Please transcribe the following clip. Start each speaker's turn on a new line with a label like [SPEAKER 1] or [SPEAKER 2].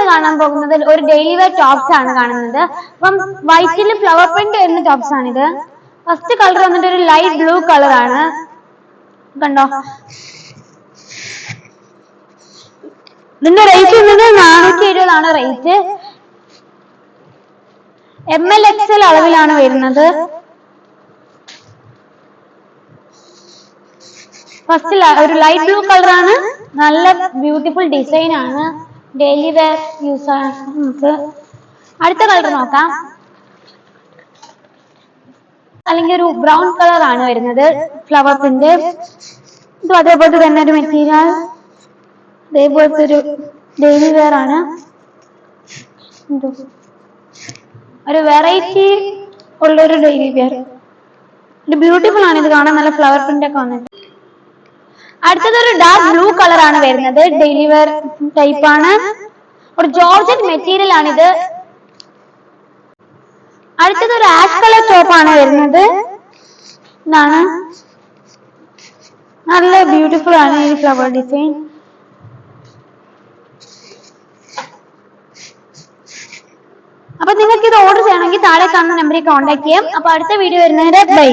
[SPEAKER 1] കാണാൻ പോകുന്നത് ഒരു ഡെയിലി വെയർ ടോപ്സ് ആണ് കാണുന്നത്. അപ്പം വൈറ്റിൽ ഫ്ലവർ പ്രിന്റ് വരുന്ന ടോപ്സ് ആണിത്. ഫസ്റ്റ് കളർ വന്നിട്ട് ഒരു ലൈറ്റ് ബ്ലൂ കളർ ആണ്, കണ്ടോ. ഇതിന്റെ റേറ്റ് വന്നത് 470 റേറ്റ്. ML XL അളവിലാണ് വരുന്നത്. ഫസ്റ്റ് ഒരു ലൈറ്റ് ബ്ലൂ കളർ ആണ്, നല്ല ബ്യൂട്ടിഫുൾ ഡിസൈൻ ആണ്, ഡെയിലി വെയർ യൂസ് ആണ് നമുക്ക്. അടുത്ത കളർ നോക്കാം. അല്ലെങ്കിൽ ഒരു ബ്രൗൺ കളർ ആണ് വരുന്നത്, ഫ്ലവർ പ്രിന്റ്. ഇത് അതേപോലത്തെ തന്നെ ഒരു മെറ്റീരിയൽ, അതേപോലത്തെ ഒരു ഡെയിലി വെയർ ആണ്. ഒരു വെറൈറ്റി ഉള്ളൊരു ഡെയിലി വെയർ, ഇത് ബ്യൂട്ടിഫുൾ ആണ്. ഇത് കാണാൻ നല്ല ഫ്ലവർ പ്രിന്റ് ഒക്കെ വന്നിട്ട്. അടുത്തത് ഒരു ഡാർക്ക് ബ്ലൂ കളർ ആണ് വരുന്നത്, ഡെയിലി വെയർ ടൈപ്പ് ആണ്, ഒരു ജോർജറ്റ് മെറ്റീരിയൽ ആണിത്. അടുത്തത് ഒരു ആഷ് കളർ ടോപ്പ് ആണ് വരുന്നത്. ഇതാണ്, നല്ല ബ്യൂട്ടിഫുൾ ആണ് ഈ ഫ്ലവർ ഡിസൈൻ. അപ്പൊ നിങ്ങൾക്ക് ഇത് ഓർഡർ ചെയ്യണമെങ്കിൽ താഴെ കാണുന്ന നമ്പറിൽ കോൺടാക്ട് ചെയ്യാം. അപ്പൊ അടുത്ത വീഡിയോ വരുന്നവരെ ബൈ.